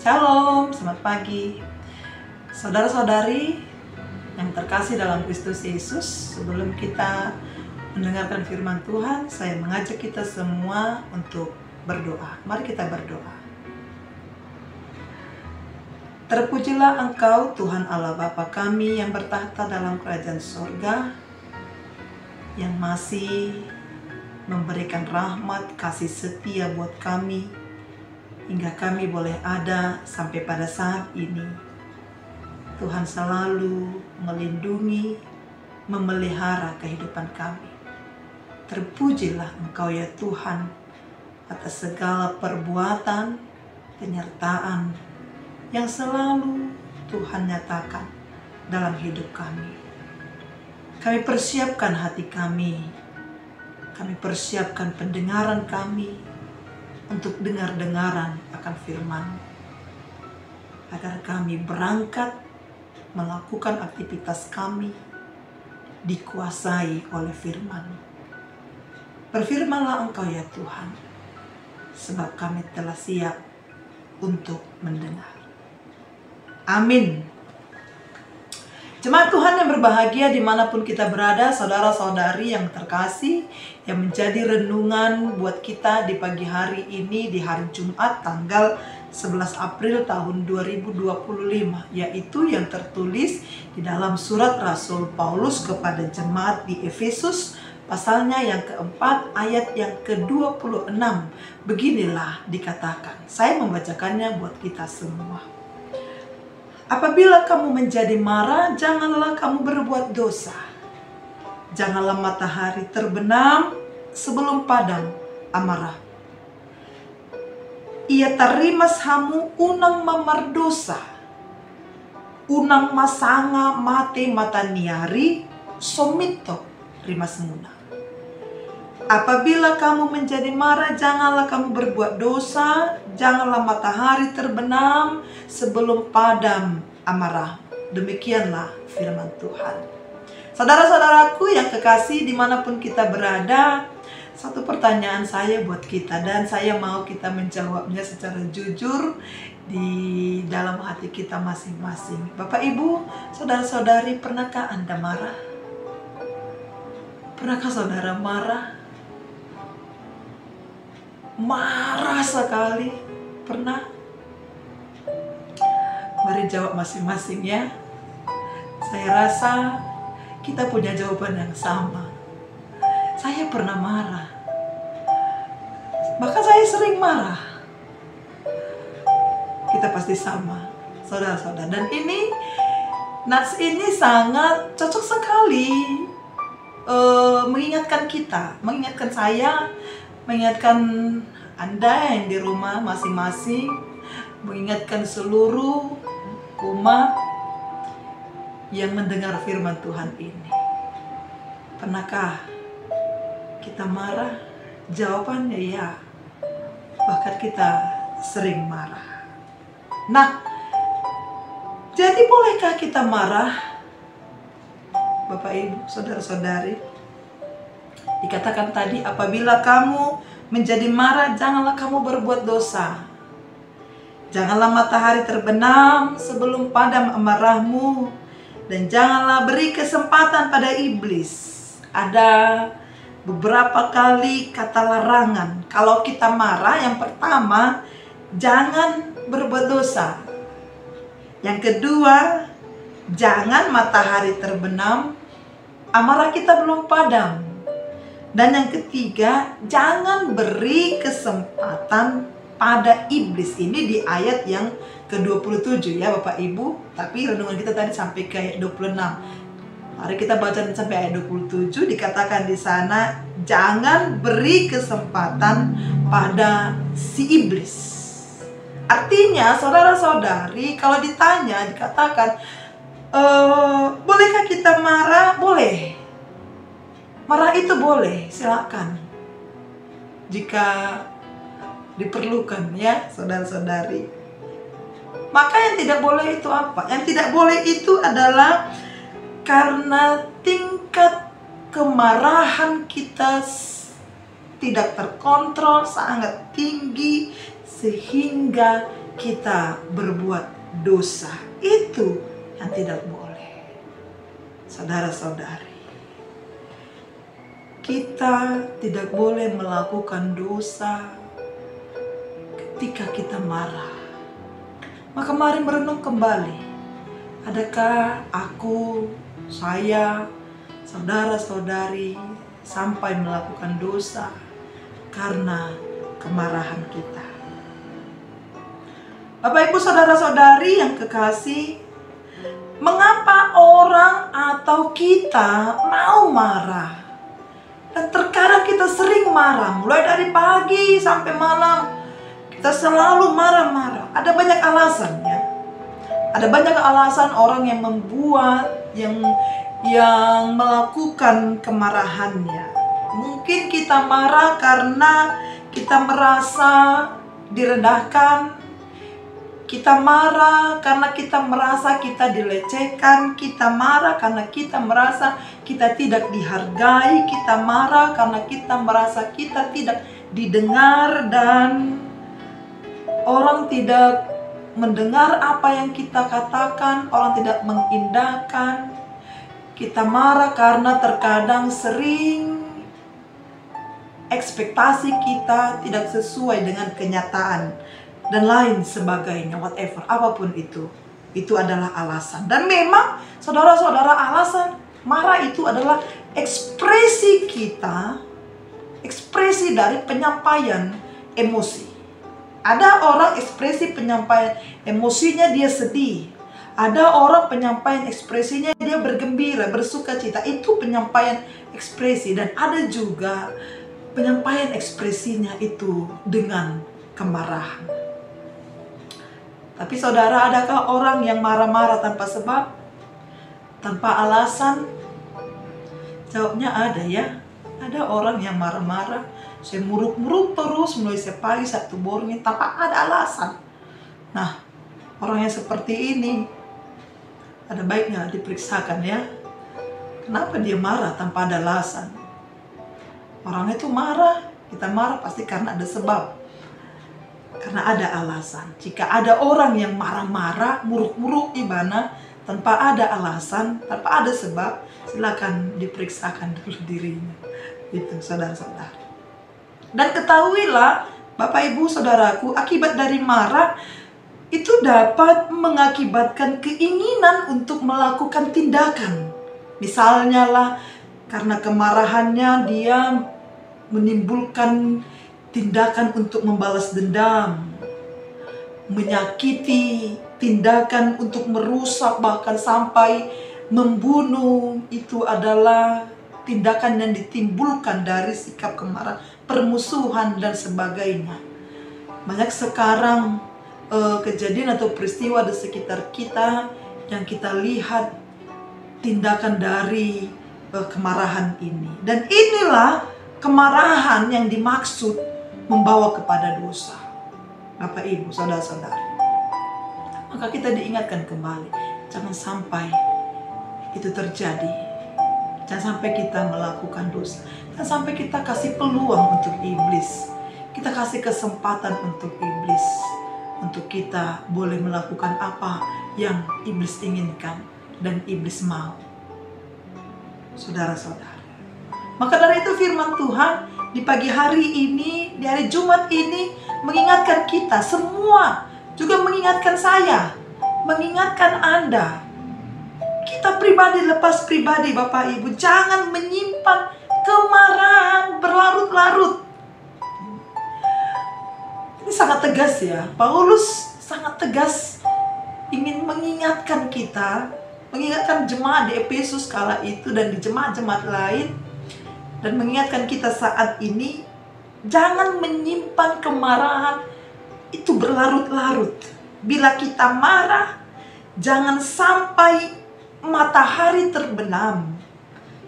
Shalom, selamat pagi saudara-saudari yang terkasih dalam Kristus Yesus. Sebelum kita mendengarkan firman Tuhan, saya mengajak kita semua untuk berdoa. Mari kita berdoa. Terpujilah Engkau Tuhan Allah Bapa kami yang bertahta dalam kerajaan sorga, yang masih memberikan rahmat kasih setia buat kami hingga kami boleh ada sampai pada saat ini. Tuhan selalu melindungi, memelihara kehidupan kami. Terpujilah Engkau ya Tuhan atas segala perbuatan, penyertaan yang selalu Tuhan nyatakan dalam hidup kami. Kami persiapkan hati kami persiapkan pendengaran kami untuk dengar-dengaran akan firman, agar kami berangkat melakukan aktivitas kami dikuasai oleh firman. Berfirmanlah Engkau ya Tuhan, sebab kami telah siap untuk mendengar. Amin. Jemaat Tuhan yang berbahagia dimanapun kita berada, saudara-saudari yang terkasih, yang menjadi renungan buat kita di pagi hari ini, di hari Jumat tanggal 11 April tahun 2025, yaitu yang tertulis di dalam surat Rasul Paulus kepada jemaat di Efesus, pasalnya yang keempat, ayat yang ke-26. Beginilah dikatakan, saya membacakannya buat kita semua. Apabila kamu menjadi marah, janganlah kamu berbuat dosa. Janganlah matahari terbenam sebelum padam amarah. Ia tarimas hamu unang mamardosa. Unang masanga mate mataniari somito rimas muna. Apabila kamu menjadi marah, janganlah kamu berbuat dosa. Janganlah matahari terbenam sebelum padam amarah. Demikianlah firman Tuhan. Saudara-saudaraku yang kekasih dimanapun kita berada, satu pertanyaan saya buat kita, dan saya mau kita menjawabnya secara jujur di dalam hati kita masing-masing. Bapak, Ibu, saudara-saudari, pernahkah Anda marah? Pernahkah saudara marah? Marah sekali? Pernah? Mari jawab masing-masing ya. Saya rasa kita punya jawaban yang sama. Saya pernah marah. Bahkan saya sering marah. Kita pasti sama, saudara-saudara. Dan ini, nats ini sangat cocok sekali mengingatkan kita, mengingatkan saya, mengingatkan Anda yang di rumah masing-masing, mengingatkan seluruh umat yang mendengar firman Tuhan ini. Pernahkah kita marah? Jawabannya ya. Bahkan kita sering marah. Nah, jadi bolehkah kita marah? Bapak, Ibu, saudara-saudari, dikatakan tadi, apabila kamu menjadi marah, janganlah kamu berbuat dosa. Janganlah matahari terbenam sebelum padam amarahmu, dan janganlah beri kesempatan pada iblis. Ada beberapa kali kata larangan. Kalau kita marah, yang pertama, jangan berbuat dosa. Yang kedua, jangan matahari terbenam, amarah kita belum padam. Dan yang ketiga, jangan beri kesempatan pada iblis. Ini di ayat yang ke-27 ya Bapak Ibu. Tapi renungan kita tadi sampai ke ayat 26. Mari kita baca sampai ayat 27. Dikatakan di sana, jangan beri kesempatan pada si iblis. Artinya saudara-saudari, kalau ditanya, dikatakan, bolehkah kita marah? Boleh. Marah itu boleh, silakan. Jika diperlukan ya saudara-saudari. Maka yang tidak boleh itu apa? Yang tidak boleh itu adalah karena tingkat kemarahan kita tidak terkontrol, sangat tinggi, sehingga kita berbuat dosa. Itu yang tidak boleh. Saudara-saudari, kita tidak boleh melakukan dosa ketika kita marah. Maka mari merenung kembali. Adakah aku, saya, saudara-saudari sampai melakukan dosa karena kemarahan kita? Bapak Ibu saudara-saudari yang kekasih, mengapa orang atau kita mau marah? Dan terkadang kita sering marah, mulai dari pagi sampai malam. Kita selalu marah-marah. Ada banyak alasan ya. Ada banyak alasan orang yang membuat, yang melakukan kemarahannya. Mungkin kita marah karena kita merasa direndahkan. Kita marah karena kita merasa kita dilecehkan. Kita marah karena kita merasa kita tidak dihargai. Kita marah karena kita merasa kita tidak didengar dan orang tidak mendengar apa yang kita katakan, orang tidak mengindahkan. Kita marah karena terkadang sering ekspektasi kita tidak sesuai dengan kenyataan dan lain sebagainya, whatever, apapun itu adalah alasan. Dan memang saudara-saudara, alasan marah itu adalah ekspresi kita, ekspresi dari penyampaian emosi. Ada orang ekspresi penyampaian emosinya dia sedih. Ada orang penyampaian ekspresinya dia bergembira, bersuka cita. Itu penyampaian ekspresi. Dan ada juga penyampaian ekspresinya itu dengan kemarahan. Tapi saudara, adakah orang yang marah-marah tanpa sebab? Tanpa alasan? Jawabnya ada ya. Ada orang yang marah-marah, saya muruk-muruk terus mulai pagi Sabtu bornya tanpa ada alasan. Nah, orang yang seperti ini ada baiknya diperiksakan ya. Kenapa dia marah tanpa ada alasan? Orang itu marah, kita marah pasti karena ada sebab. Karena ada alasan. Jika ada orang yang marah-marah, muruk-muruk gimana, tanpa ada alasan, tanpa ada sebab, silakan diperiksakan dulu dirinya. Itu saudara-saudara. Dan ketahuilah Bapak Ibu saudaraku, akibat dari marah itu dapat mengakibatkan keinginan untuk melakukan tindakan. Misalnya lah, karena kemarahannya dia menimbulkan tindakan untuk membalas dendam, menyakiti, tindakan untuk merusak, bahkan sampai membunuh. Itu adalah tindakan yang ditimbulkan dari sikap kemarahan, permusuhan dan sebagainya. Banyak sekarang kejadian atau peristiwa di sekitar kita yang kita lihat tindakan dari kemarahan ini. Dan inilah kemarahan yang dimaksud membawa kepada dosa. Bapak Ibu, saudara-saudari, maka kita diingatkan kembali, jangan sampai itu terjadi. Jangan sampai kita melakukan dosa. Jangan sampai kita kasih peluang untuk iblis. Kita kasih kesempatan untuk iblis, untuk kita boleh melakukan apa yang iblis inginkan dan iblis mau. Saudara-saudara, maka dari itu firman Tuhan di pagi hari ini, di hari Jumat ini, mengingatkan kita semua, juga mengingatkan saya, mengingatkan Anda. Kita pribadi lepas pribadi, Bapak Ibu, jangan menyimpan kemarahan berlarut-larut. Ini sangat tegas ya, Paulus sangat tegas ingin mengingatkan kita, mengingatkan jemaat di Efesus kala itu dan di jemaat-jemaat lain, dan mengingatkan kita saat ini, jangan menyimpan kemarahan itu berlarut-larut. Bila kita marah, jangan sampai matahari terbenam,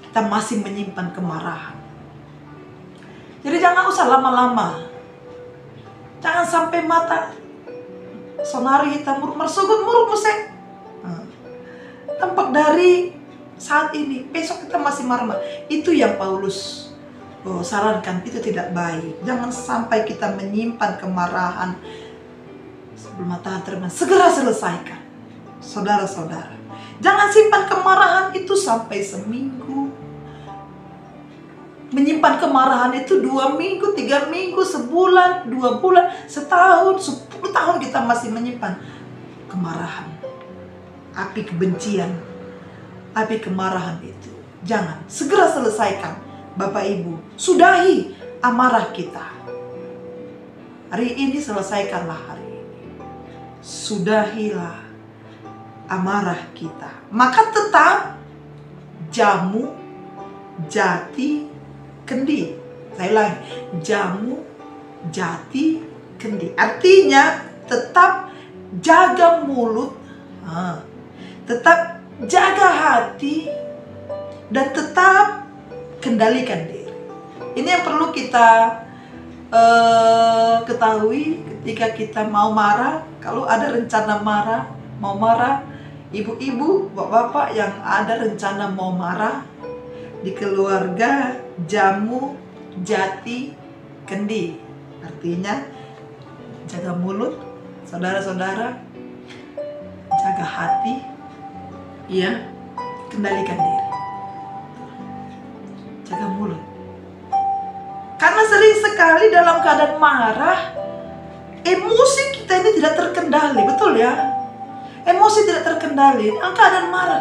kita masih menyimpan kemarahan. Jadi jangan usah lama-lama. Jangan sampai mata sonari hitam mersugut muruk museng. Tampak dari saat ini, besok kita masih marah. Itu yang Paulus sarankan, itu tidak baik. Jangan sampai kita menyimpan kemarahan sebelum matahari terbenam, segera selesaikan. Saudara-saudara, jangan simpan kemarahan itu sampai seminggu. Menyimpan kemarahan itu 2 minggu, 3 minggu, sebulan, 2 bulan, setahun, 10 tahun kita masih menyimpan kemarahan. Api kebencian, api kemarahan itu. Jangan, segera selesaikan. Bapak Ibu, sudahi amarah kita. Hari ini selesaikanlah hari ini. Sudahilah amarah kita. Maka tetap jamu, jati, kendi. Saya ulangi, jamu, jati, kendi. Artinya tetap jaga mulut, tetap jaga hati, dan tetap kendalikan diri. Ini yang perlu kita ketahui ketika kita mau marah. Kalau ada rencana marah, mau marah, ibu-ibu, bapak-bapak yang ada rencana mau marah di keluarga, jamu, jati, kendi. Artinya jaga mulut, saudara-saudara, jaga hati, ya, kendalikan diri. Jaga mulut. Karena sering sekali dalam keadaan marah, emosi kita ini tidak terkendali, betul ya? Emosi tidak terkendali, dalam keadaan marah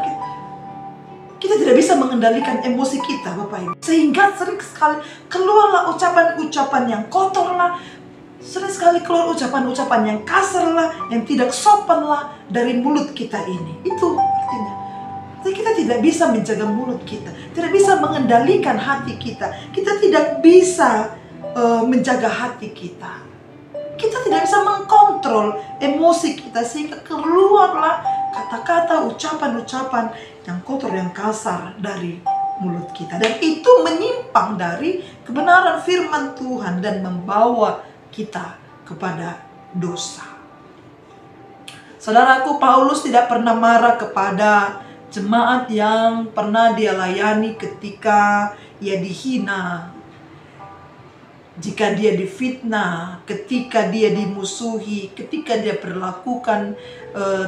kita tidak bisa mengendalikan emosi kita, Bapak Ibu. Sehingga sering sekali keluarlah ucapan-ucapan yang kotor lah, sering sekali keluar ucapan-ucapan yang kasar lah, yang tidak sopan lah dari mulut kita ini. Itu artinya kita tidak bisa menjaga mulut kita, tidak bisa mengendalikan hati kita, kita tidak bisa menjaga hati kita. Kita tidak bisa mengkontrol emosi kita sehingga keluarlah kata-kata, ucapan-ucapan yang kotor, yang kasar dari mulut kita. Dan itu menyimpang dari kebenaran firman Tuhan dan membawa kita kepada dosa. Saudaraku, Paulus tidak pernah marah kepada jemaat yang pernah dia layani ketika ia dihina, jika dia difitnah, ketika dia dimusuhi, ketika dia perlakukan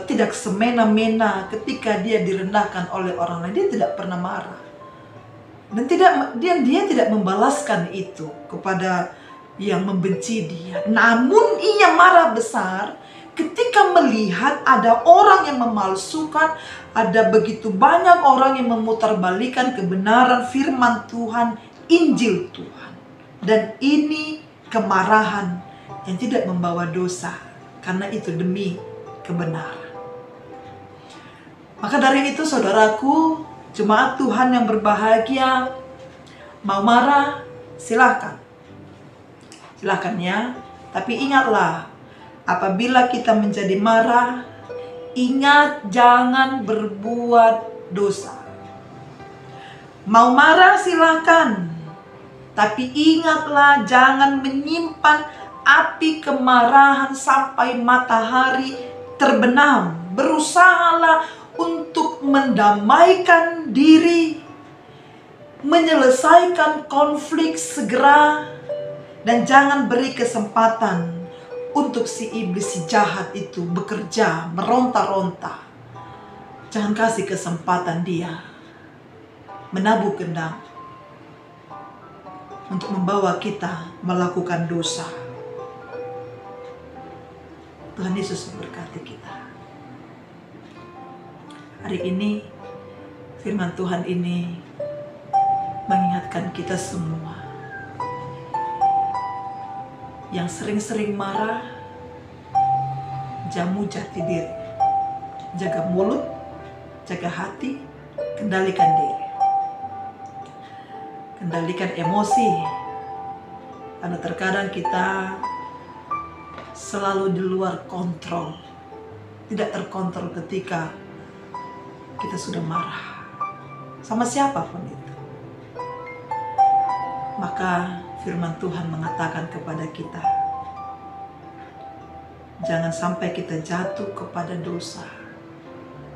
tidak semena-mena, ketika dia direndahkan oleh orang lain. Dia tidak pernah marah. Dan dia tidak membalaskan itu kepada yang membenci dia. Namun ia marah besar ketika melihat ada orang yang memalsukan, ada begitu banyak orang yang memutarbalikkan kebenaran firman Tuhan, Injil Tuhan. Dan ini kemarahan yang tidak membawa dosa, karena itu demi kebenaran. Maka dari itu, saudaraku, jemaat Tuhan yang berbahagia, mau marah, silahkan. Silahkan ya. Tapi ingatlah, apabila kita menjadi marah, ingat jangan berbuat dosa. Mau marah silahkan. Tapi ingatlah jangan menyimpan api kemarahan sampai matahari terbenam. Berusahalah untuk mendamaikan diri, menyelesaikan konflik segera, dan jangan beri kesempatan untuk si iblis, si jahat itu bekerja, meronta-ronta. Jangan kasih kesempatan dia menabuh kendang untuk membawa kita melakukan dosa. Tuhan Yesus memberkati kita. Hari ini firman Tuhan ini mengingatkan kita semua yang sering-sering marah, jamu jati diri. Jaga mulut, jaga hati, kendalikan diri. Kendalikan emosi, karena terkadang kita selalu di luar kontrol, tidak terkontrol ketika kita sudah marah sama siapapun itu. Maka firman Tuhan mengatakan kepada kita, jangan sampai kita jatuh kepada dosa.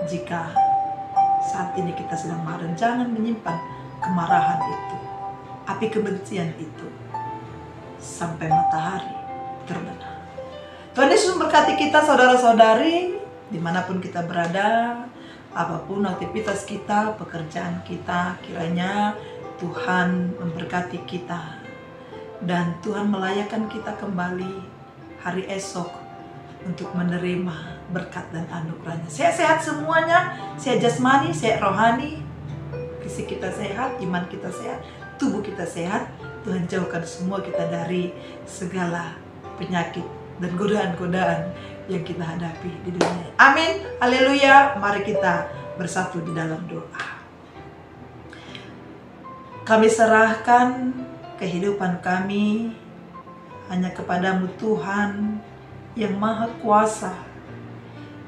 Jika saat ini kita sedang marah, jangan menyimpan kemarahan itu, api kebencian itu, sampai matahari terbenam. Tuhan Yesus memberkati kita saudara-saudari, dimanapun kita berada, apapun aktivitas kita, pekerjaan kita, kiranya Tuhan memberkati kita. Dan Tuhan melayakkan kita kembali hari esok untuk menerima berkat dan anugerahnya. Sehat-sehat semuanya, sehat jasmani, sehat rohani, fisik kita sehat, iman kita sehat, tubuh kita sehat. Tuhan jauhkan semua kita dari segala penyakit dan godaan-godaan yang kita hadapi di dunia. Amin, haleluya. Mari kita bersatu di dalam doa. Kami serahkan kehidupan kami hanya kepadamu Tuhan yang maha kuasa,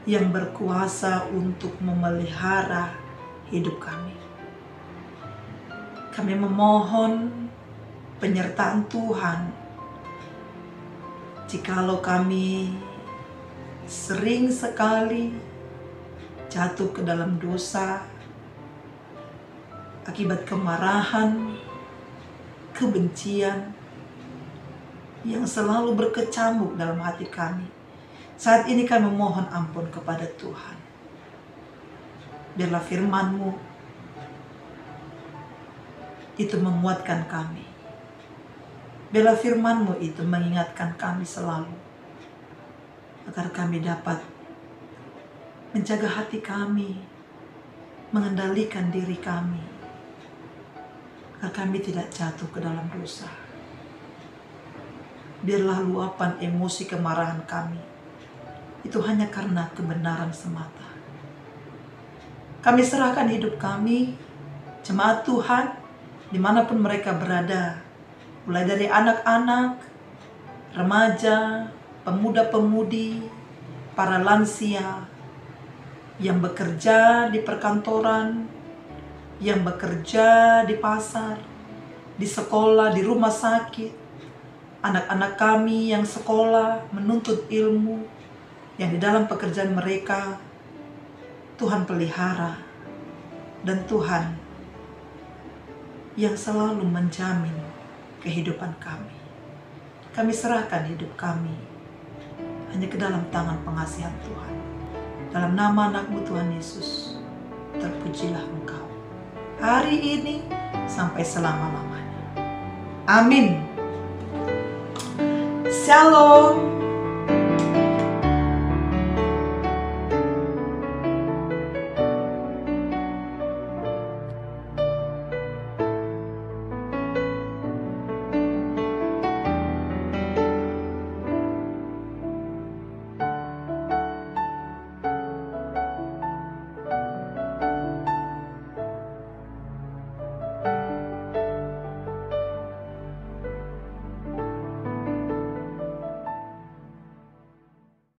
yang berkuasa untuk memelihara hidup kami. Kami memohon penyertaan Tuhan. Jikalau kami sering sekali jatuh ke dalam dosa akibat kemarahan, kebencian yang selalu berkecamuk dalam hati kami, saat ini kami memohon ampun kepada Tuhan. Biarlah firman-Mu itu menguatkan kami. Biarlah firman-Mu itu mengingatkan kami selalu, agar kami dapat menjaga hati kami, mengendalikan diri kami, agar kami tidak jatuh ke dalam dosa. Biarlah luapan emosi kemarahan kami itu hanya karena kebenaran semata. Kami serahkan hidup kami, jemaat Tuhan, dimanapun mereka berada, mulai dari anak-anak, remaja, pemuda-pemudi, para lansia, yang bekerja di perkantoran, yang bekerja di pasar, di sekolah, di rumah sakit, anak-anak kami yang sekolah, menuntut ilmu, yang di dalam pekerjaan mereka, Tuhan pelihara, dan Tuhan yang selalu menjamin kehidupan kami. Kami serahkan hidup kami hanya ke dalam tangan pengasihan Tuhan. Dalam nama anak-Mu Tuhan Yesus, terpujilah Engkau hari ini sampai selama-lamanya. Amin. Shalom.